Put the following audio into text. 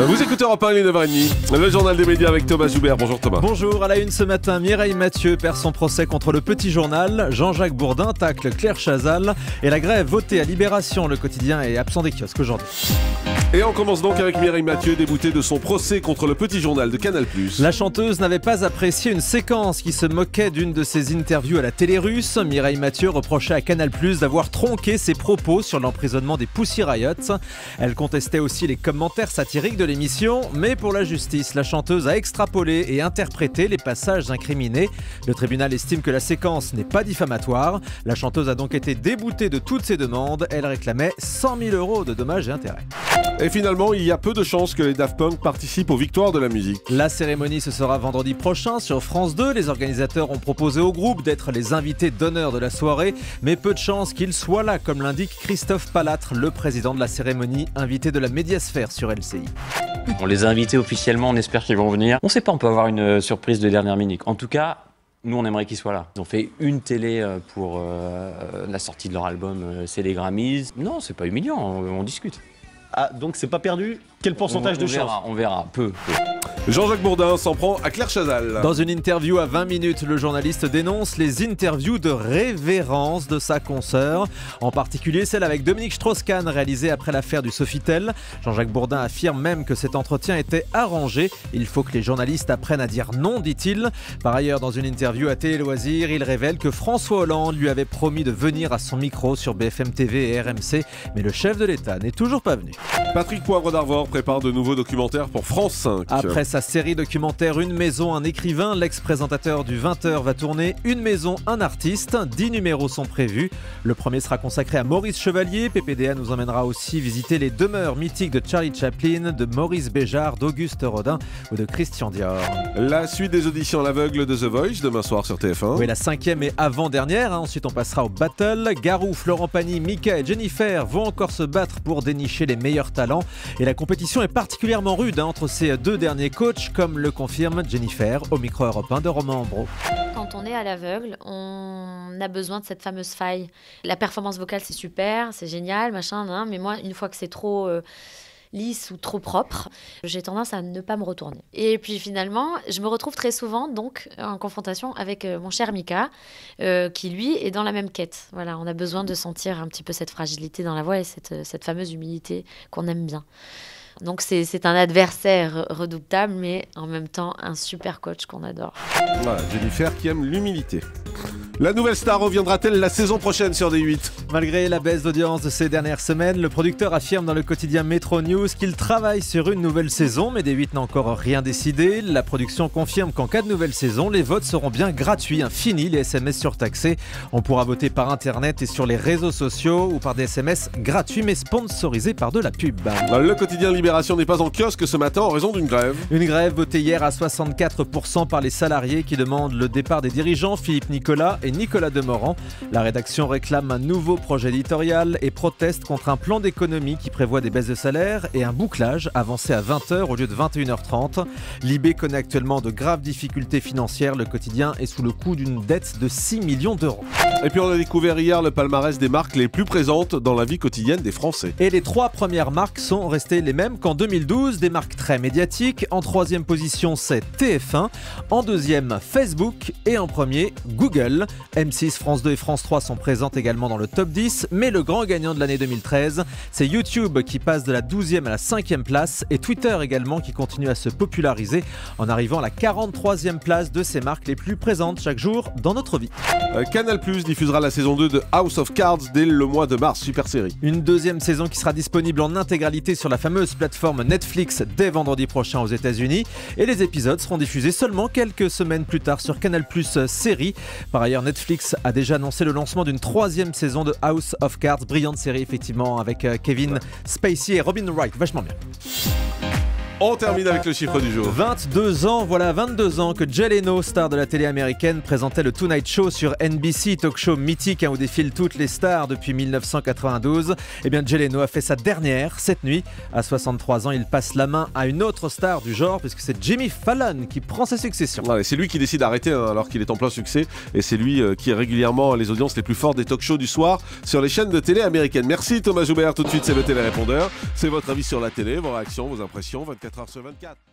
Vous écoutez Europe 1, il est 9h30. Le journal des médias avec Thomas Joubert. Bonjour Thomas. Bonjour, à la une ce matin, Mireille Mathieu perd son procès contre le Petit Journal. Jean-Jacques Bourdin tacle Claire Chazal. Et la grève votée à Libération. Le quotidien est absent des kiosques aujourd'hui. Et on commence donc avec Mireille Mathieu, déboutée de son procès contre le Petit Journal de Canal+. La chanteuse n'avait pas apprécié une séquence qui se moquait d'une de ses interviews à la télé russe. Mireille Mathieu reprochait à Canal+ d'avoir tronqué ses propos sur l'emprisonnement des Pussy Riot. Elle contestait aussi les commentaires satiriques de l'émission, mais pour la justice, la chanteuse a extrapolé et interprété les passages incriminés. Le tribunal estime que la séquence n'est pas diffamatoire. La chanteuse a donc été déboutée de toutes ses demandes. Elle réclamait 100 000 € de dommages et intérêts. Et finalement, il y a peu de chances que les Daft Punk participent aux victoires de la musique. La cérémonie, ce sera vendredi prochain sur France 2. Les organisateurs ont proposé au groupe d'être les invités d'honneur de la soirée, mais peu de chances qu'ils soient là, comme l'indique Christophe Palatre, le président de la cérémonie, invité de la Médiasphère sur LCI. On les a invités officiellement, on espère qu'ils vont venir. On ne sait pas, on peut avoir une surprise de dernière minute. En tout cas, nous on aimerait qu'ils soient là. Ils ont fait une télé pour la sortie de leur album C'est les Grammys. Non, c'est pas humiliant, on discute. Ah, donc c'est pas perdu? Quel pourcentage de chance? On verra, peu. Jean-Jacques Bourdin s'en prend à Claire Chazal. Dans une interview à 20 minutes, le journaliste dénonce les interviews de révérence de sa consoeur, en particulier celle avec Dominique Strauss-Kahn réalisée après l'affaire du Sofitel. Jean-Jacques Bourdin affirme même que cet entretien était arrangé. Il faut que les journalistes apprennent à dire non, dit-il. Par ailleurs, dans une interview à Télé Loisirs, il révèle que François Hollande lui avait promis de venir à son micro sur BFM TV et RMC, mais le chef de l'État n'est toujours pas venu. Patrick Poivre d'Arvor prépare de nouveaux documentaires pour France 5. Après sa série documentaire Une maison, un écrivain, l'ex-présentateur du 20h va tourner Une maison, un artiste. 10 numéros sont prévus. Le premier sera consacré à Maurice Chevalier. PPDA nous emmènera aussi visiter les demeures mythiques de Charlie Chaplin, de Maurice Béjart, d'Auguste Rodin ou de Christian Dior. La suite des auditions à l'aveugle de The Voice demain soir sur TF1. Oui, la 5e et avant-dernière. Ensuite, on passera au battle. Garou, Florent Pagny, Mika et Jennifer vont encore se battre pour dénicher les meilleurs talents. Et la compétition est particulièrement rude entre ces deux derniers coachs, comme le confirme Jennifer au micro européen de Romain Ambro. Quand on est à l'aveugle, on a besoin de cette fameuse faille. La performance vocale, c'est super, c'est génial, machin, mais moi, une fois que c'est trop lisse ou trop propre, j'ai tendance à ne pas me retourner. Et puis finalement, je me retrouve très souvent donc en confrontation avec mon cher Mika, qui lui est dans la même quête. Voilà, on a besoin de sentir un petit peu cette fragilité dans la voix et cette fameuse humilité qu'on aime bien. Donc c'est un adversaire redoutable, mais en même temps un super coach qu'on adore. Voilà, Jennifer qui aime l'humilité. La nouvelle star reviendra-t-elle la saison prochaine sur D8 ? Malgré la baisse d'audience de ces dernières semaines, le producteur affirme dans le quotidien Metro News qu'il travaille sur une nouvelle saison, mais D8 n'a encore rien décidé. La production confirme qu'en cas de nouvelle saison, les votes seront bien gratuits, fini les SMS surtaxés. On pourra voter par internet et sur les réseaux sociaux ou par des SMS gratuits mais sponsorisés par de la pub. Le quotidien Libération n'est pas en kiosque ce matin en raison d'une grève. Une grève votée hier à 64% par les salariés qui demandent le départ des dirigeants Philippe Nicolas et Nicolas Demorand. La rédaction réclame un nouveau projet éditorial et proteste contre un plan d'économie qui prévoit des baisses de salaire et un bouclage avancé à 20h au lieu de 21h30. Libé connaît actuellement de graves difficultés financières. Le quotidien est sous le coup d'une dette de 6 millions d'euros. Et puis on a découvert hier le palmarès des marques les plus présentes dans la vie quotidienne des Français. Et les 3 premières marques sont restées les mêmes qu'en 2012, des marques très médiatiques. En 3e position, c'est TF1. En 2e, Facebook. Et en premier, Google. M6, France 2 et France 3 sont présentes également dans le top 10. Mais le grand gagnant de l'année 2013, c'est YouTube qui passe de la 12e à la 5e place. Et Twitter également qui continue à se populariser en arrivant à la 43e place de ces marques les plus présentes chaque jour dans notre vie. Canal+ diffusera la saison 2 de House of Cards dès le mois de mars, super série. Une 2e saison qui sera disponible en intégralité sur la fameuse plateforme Netflix dès vendredi prochain aux États-Unis. Et les épisodes seront diffusés seulement quelques semaines plus tard sur Canal+ série. Par ailleurs, Netflix a déjà annoncé le lancement d'une 3e saison de House of Cards. Brillante série effectivement avec Kevin Spacey et Robin Wright. Vachement bien. On termine avec le chiffre du jour. 22 ans, voilà 22 ans que Jay Leno, star de la télé américaine, présentait le Tonight Show sur NBC, talk show mythique où défilent toutes les stars depuis 1992. Eh bien Jay Leno a fait sa dernière cette nuit. À 63 ans, il passe la main à une autre star du genre puisque c'est Jimmy Fallon qui prend sa succession. Ouais, c'est lui qui décide d'arrêter alors qu'il est en plein succès et c'est lui qui est régulièrement les audiences les plus fortes des talk shows du soir sur les chaînes de télé américaines. Merci Thomas Joubert, tout de suite c'est le télérépondeur. C'est votre avis sur la télé, vos réactions, vos impressions, 24 24h sur 24.